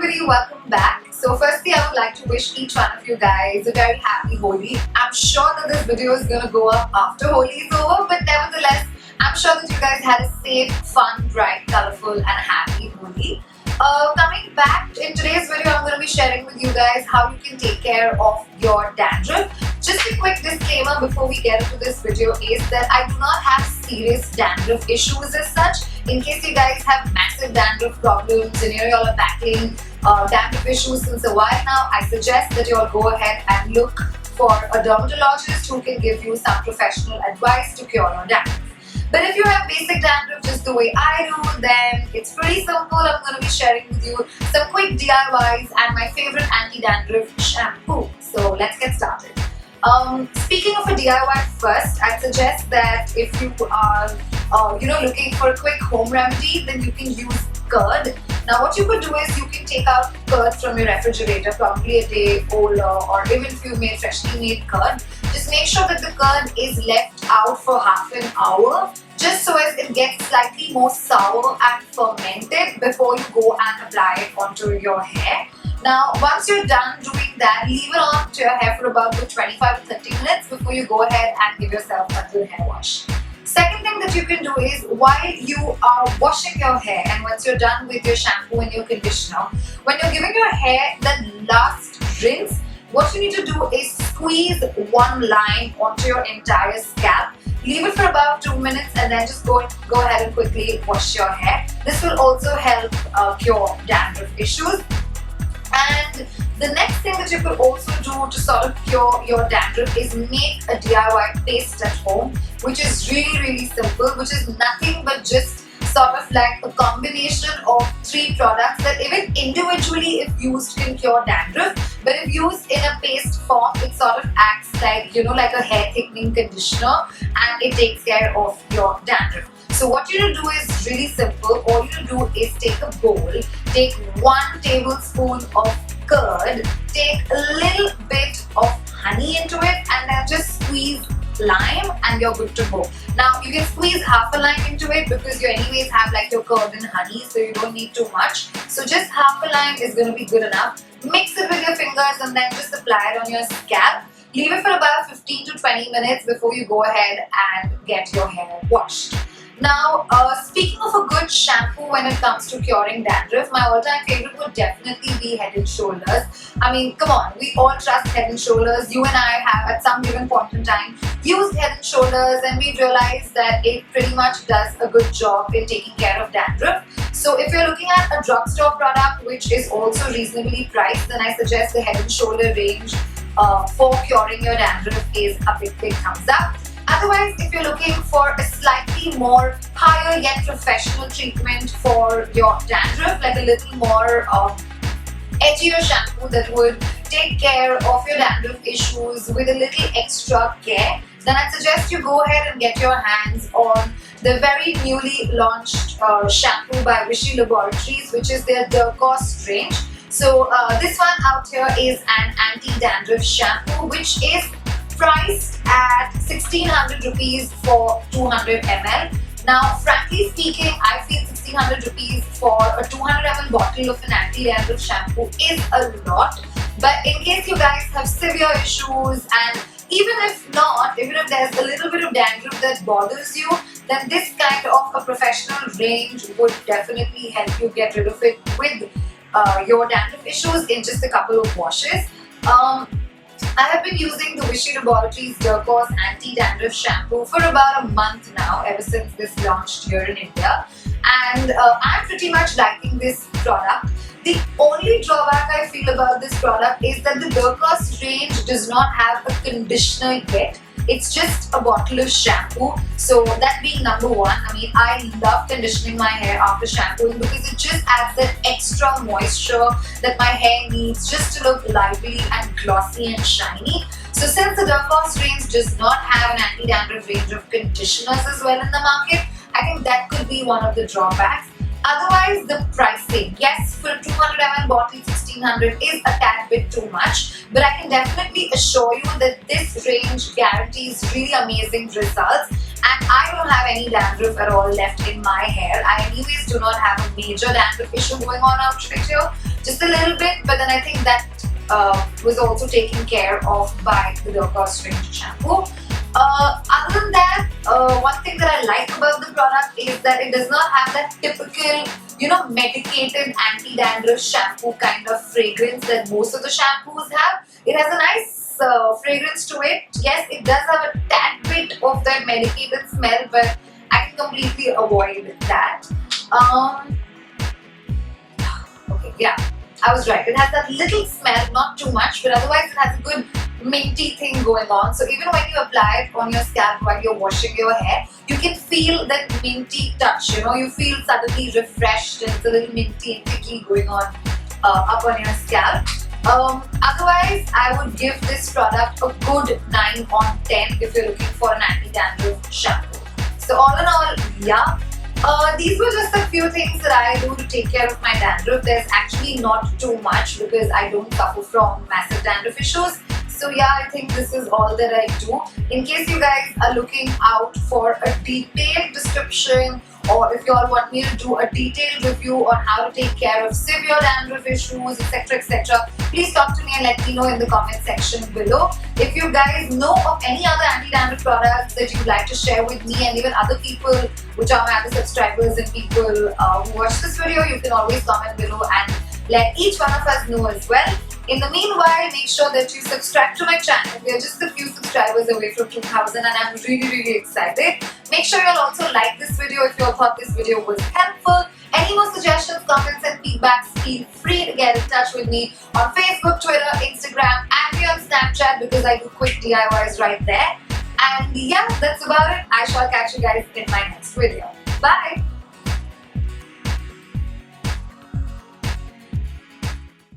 everybody, welcome back. So firstly, I would like to wish each one of you guys a very happy Holi. I'm sure that this video is going to go up after Holi is over, but nevertheless, I'm sure that you guys had a safe, fun, bright, colorful and a happy Holi. Coming back, in today's video, I'm going to be sharing with you guys how you can take care of your dandruff. Just a quick disclaimer before we get into this video is that I do not have serious dandruff issues as such. In case you guys have massive dandruff problems and you all are battling dandruff issues since a while now, I suggest that you all go ahead and look for a dermatologist who can give you some professional advice to cure your dandruff. But if you have basic dandruff just the way I do, then it's pretty simple. I'm going to be sharing with you some quick DIYs and my favorite anti-dandruff shampoo. So let's get started. Speaking of a DIY first, I'd suggest that if you are looking for a quick home remedy, then you can use curd. Now what you could do is you can take out curd from your refrigerator, probably a day old, or even if you made freshly made curd. Just make sure that the curd is left out for half an hour, just so as it gets slightly more sour and fermented before you go and apply it onto your hair. Now once you're done doing that, leave it on to your hair for about 25 to 30 minutes before you go ahead and give yourself a good hair wash. Second thing that you can do is while you are washing your hair and once you're done with your shampoo and your conditioner, when you're giving your hair the last rinse, what you need to do is squeeze one line onto your entire scalp. Leave it for about 2 minutes and then just go ahead and quickly wash your hair. This will also help cure dandruff issues. And the next thing that you could also do to sort of cure your dandruff is make a DIY paste at home, which is really simple, which is nothing but just sort of like a combination of 3 products that even individually if used can cure dandruff, but if used in a paste form it sort of acts like like a hair thickening conditioner and it takes care of your dandruff. So what you do is really simple. All you do is take a bowl, take 1 tablespoon of curd, take a little bit of honey into it and then just squeeze lime and you're good to go. Now you can squeeze half a lime into it because you anyways have like your curd and honey, so you don't need too much. So just half a lime is going to be good enough. Mix it with your fingers and then just apply it on your scalp. Leave it for about 15 to 20 minutes before you go ahead and get your hair washed. Now, speaking of a good shampoo when it comes to curing dandruff, my all-time favorite would definitely be Head & Shoulders. I mean, come on, we all trust Head & Shoulders. You and I have at some given point in time used Head & Shoulders and we realized that it pretty much does a good job in taking care of dandruff. So if you're looking at a drugstore product which is also reasonably priced, then I suggest the Head & Shoulder range for curing your dandruff is a big thumbs up. Otherwise, if you're looking for a slightly more higher yet professional treatment for your dandruff, like a little more edgier shampoo that would take care of your dandruff issues with a little extra care, then I'd suggest you go ahead and get your hands on the very newly launched shampoo by Vichy Laboratories, which is their Dercos range. So this one out here is an anti-dandruff shampoo which is priced at 1600 rupees for 200 ml. Now frankly speaking, I feel 1600 rupees for a 200 ml bottle of an anti-dandruff shampoo is a lot. But in case you guys have severe issues and even if not, even if there's a little bit of dandruff that bothers you, then this kind of a professional range would definitely help you get rid of it with your dandruff issues in just a couple of washes. I have been using the Vichy Laboratories Dercos Anti-Dandruff Shampoo for about a month now, ever since this launched here in India. And I'm pretty much liking this product. The only drawback I feel about this product is that the Dercos range does not have a conditioner yet. It's just a bottle of shampoo. So that being number one, I mean, I love conditioning my hair after shampooing because it just adds that extra moisture that my hair needs just to look lively and glossy and shiny. So since the Dercos range does not have an anti-dandruff range of conditioners as well in the market, I think that could be one of the drawbacks. Otherwise, the pricing, yes, for a 200 ml bottle, 1600 is a tad bit too much, but I can definitely assure you that this range guarantees really amazing results. And I don't have any dandruff at all left in my hair. I anyways do not have a major dandruff issue going on out here, just a little bit, but then I think that was also taken care of by the Durga Strange shampoo. Other than that, one thing that I like about the product is that it does not have that typical, medicated anti-dandruff shampoo kind of fragrance that most of the shampoos have. It has a nice fragrance to it. Yes, it does have a tad bit of that medicated smell, but I can completely avoid that. Okay, yeah, I was right. It has that little smell, not too much, but otherwise it has a good minty thing going on. So even when you apply it on your scalp while you're washing your hair, you can feel that minty touch. You feel suddenly refreshed and it's a little minty and picky going on up on your scalp. Otherwise, I would give this product a good 9 on 10 if you're looking for an anti-dandruff shampoo. So all in all, yeah. These were just a few things that I do to take care of my dandruff. There's actually not too much because I don't suffer from massive dandruff issues. So yeah, I think this is all that I do. In case you guys are looking out for a detailed description, or if you all want me to do a detailed review on how to take care of severe dandruff issues, etc., please talk to me and let me know in the comment section below. If you guys know of any other anti-dandruff products that you'd like to share with me and even other people, which are my other subscribers and people who watch this video, you can always comment below and let each one of us know as well. In the meanwhile, make sure that you subscribe to my channel. We are just a few subscribers away from 2000 and I'm really excited. Make sure you'll also like this video if you all thought this video was helpful. Any more suggestions, comments and feedbacks, feel free to get in touch with me on Facebook, Twitter, Instagram and on Snapchat because I do quick DIYs right there. And yeah, that's about it. I shall catch you guys in my next video. Bye!